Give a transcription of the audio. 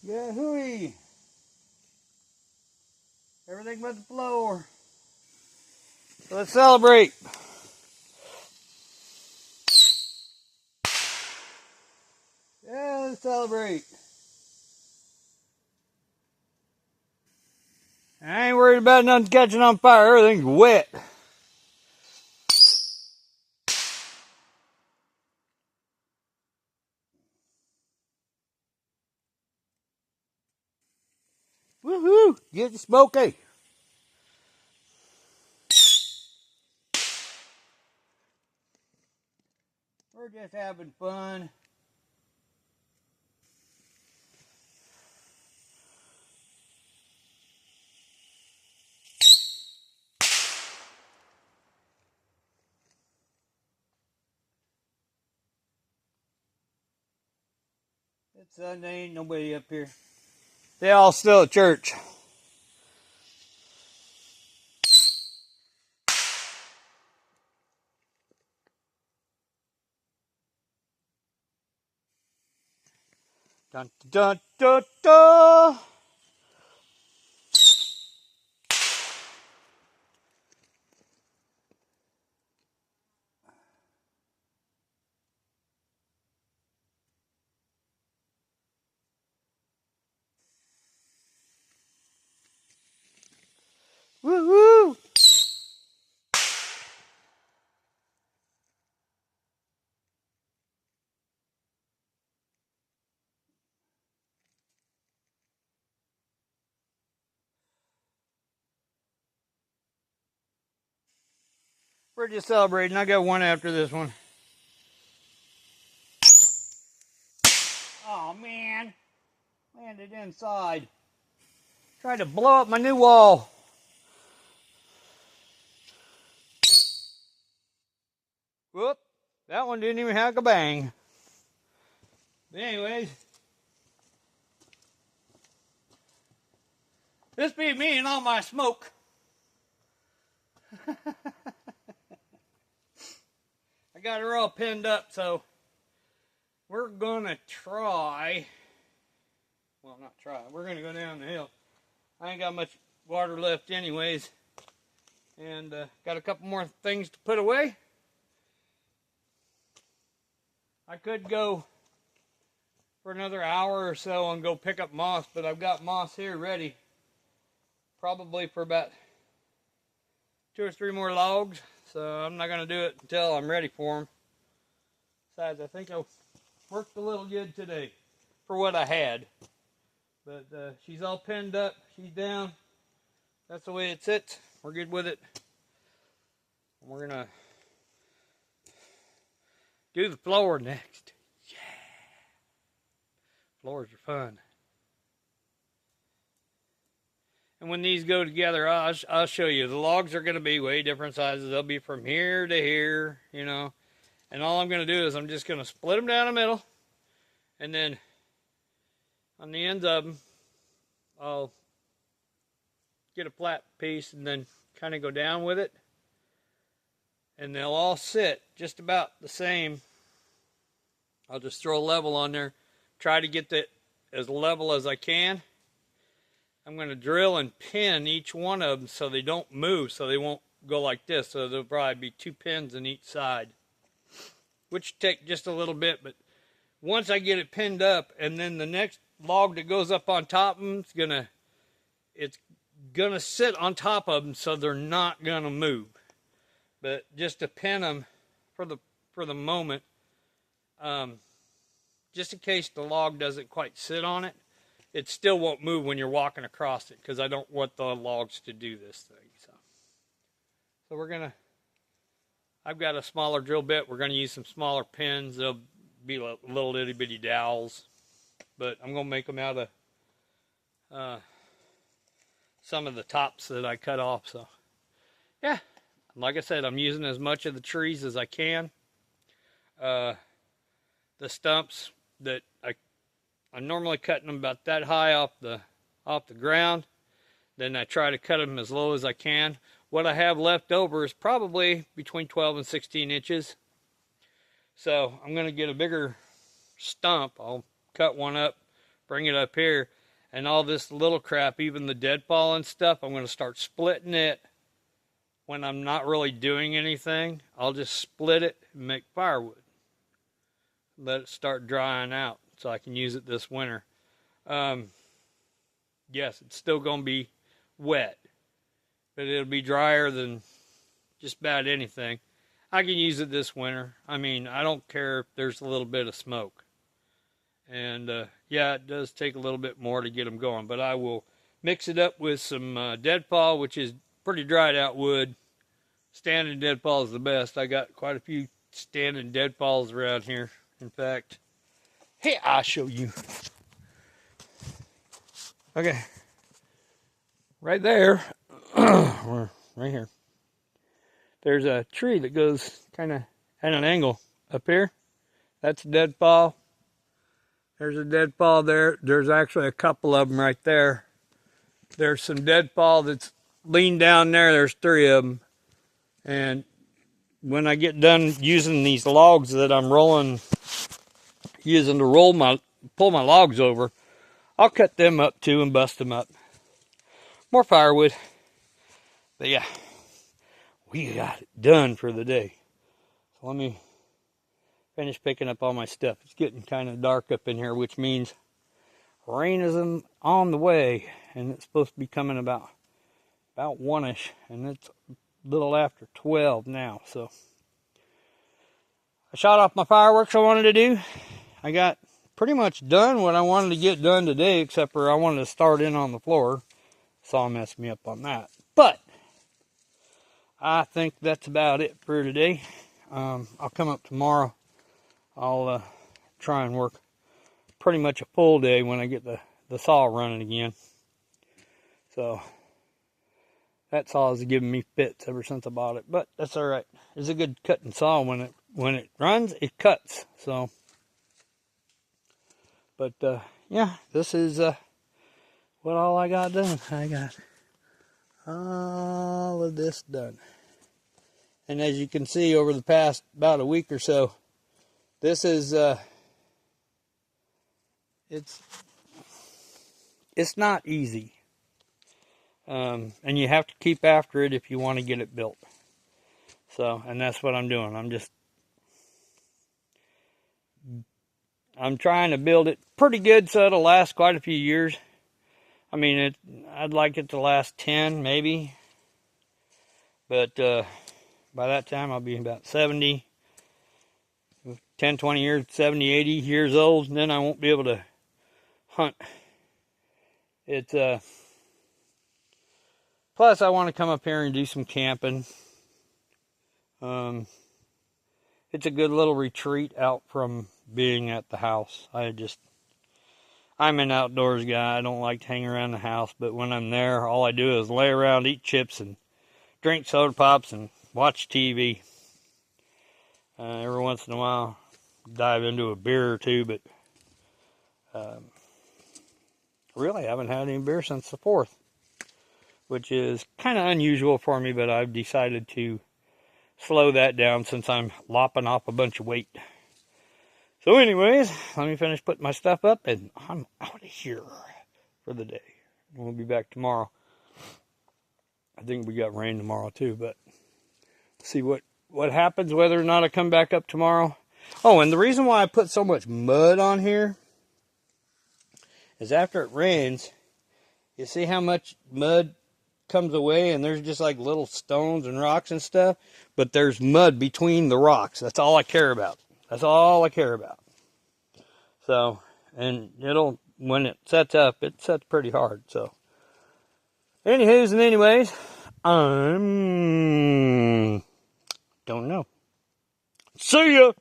Yeah, hooey. Everything but the floor. So let's celebrate. Yeah, let's celebrate. I ain't worried about nothing catching on fire. Everything's wet. Woohoo! Get the smoky. We're just having fun. It's Sunday, ain't nobody up here. They all still at church. Dun dun dun dun. Woo woo! We're just celebrating. I got one after this one. Oh man, landed inside. Tried to blow up my new wall. Whoop, that one didn't even have a bang. But anyways, this be me and all my smoke. I got her all pinned up, so we're gonna try. Well, not try. We're gonna go down the hill. I ain't got much water left anyways. And got a couple more things to put away. I could go for another hour or so and go pick up moss, but I've got moss here ready. Probably for about 2 or 3 more logs. So I'm not going to do it until I'm ready for them. Besides, I think I worked a little good today for what I had. But she's all pinned up. She's down. That's the way it sits. We're good with it. We're going to do the floor next. Yeah. Floors are fun. And when these go together, I'll show you. The logs are going to be way different sizes. They'll be from here to here, you know. And all I'm going to do is I'm just going to split them down the middle. And then on the ends of them, I'll get a flat piece and then kind of go down with it. And they'll all sit just about the same. I'll just throw a level on there. Try to get that as level as I can. I'm going to drill and pin each one of them so they don't move, so they won't go like this. So there'll probably be 2 pins in each side, which take just a little bit. But once I get it pinned up, and then the next log that goes up on top of them, it's gonna sit on top of them, so they're not gonna move. But just to pin them for the moment, just in case the log doesn't quite sit on it. It still won't move when you're walking across it because I don't want the logs to do this thing. So I've got a smaller drill bit. We're going to use some smaller pins. They'll be little itty bitty dowels. But I'm going to make them out of some of the tops that I cut off. So, yeah. Like I said, I'm using as much of the trees as I can. The stumps that I'm normally cutting them about that high off the ground. Then I try to cut them as low as I can. What I have left over is probably between 12 and 16 inches. So I'm going to get a bigger stump. I'll cut one up, bring it up here, And all this little crap, even the deadfall and stuff, I'm going to start splitting it when I'm not really doing anything. I'll just split it and make firewood. Let it start drying out so I can use it this winter. Yes, it's still going to be wet, but it'll be drier than just about anything. I can use it this winter. I mean, I don't care if there's a little bit of smoke. And yeah, it does take a little bit more to get them going, but I will mix it up with some deadfall, which is pretty dried out wood. Standing deadfall is the best. I got quite a few standing deadfalls around here. In fact, hey, I'll show you. Okay, right there, or right here, there's a tree that goes kind of at an angle up here. That's a deadfall. There's a deadfall there. There's actually a couple of them right there. There's some deadfall that's leaned down there. There's 3 of them. And when I get done using these logs that I'm using to pull my logs over, I'll cut them up too and bust them up. More firewood. But yeah, we got it done for the day. So let me finish picking up all my stuff. It's getting kind of dark up in here, which means rain is on the way, and it's supposed to be coming about 1-ish, and it's a little after 12 now. So I shot off my fireworks I wanted to do. I got pretty much done what I wanted to get done today, except for I wanted to start in on the floor. Saw messed me up on that. But I think that's about it for today. I'll come up tomorrow. I'll try and work pretty much a full day when I get the saw running again. So that saw is giving me fits ever since I bought it, but that's all right. It's a good cutting saw. When it runs, it cuts. So, but yeah, this is what all I got done. I got all of this done, and as you can see, over the past about a week or so, this is it's not easy, and you have to keep after it if you want to get it built. So, and that's what I'm doing. I'm trying to build it pretty good so it'll last quite a few years. I mean, I'd like it to last 10 maybe, but by that time I'll be about 70, 10, 20 years, 70, 80 years old, and then I won't be able to hunt. It's plus I want to come up here and do some camping. It's a good little retreat out from being at the house. I'm an outdoors guy. I don't like to hang around the house, but when I'm there, all I do is lay around, eat chips, and drink soda pops, and watch TV. Every once in a while, dive into a beer or two, but really I haven't had any beer since the 4th, which is kind of unusual for me, but I've decided to slow that down since I'm lopping off a bunch of weight. So anyways, let me finish putting my stuff up, and I'm out of here for the day. We'll be back tomorrow. I think we got rain tomorrow too, but see what happens, whether or not I come back up tomorrow. Oh, and the reason why I put so much mud on here is after it rains, you see how much mud comes away, and there's just like little stones and rocks and stuff, but there's mud between the rocks. That's all I care about. That's all I care about. So, and when it sets up, it sets pretty hard. So, anywho's and anyways, don't know. See ya!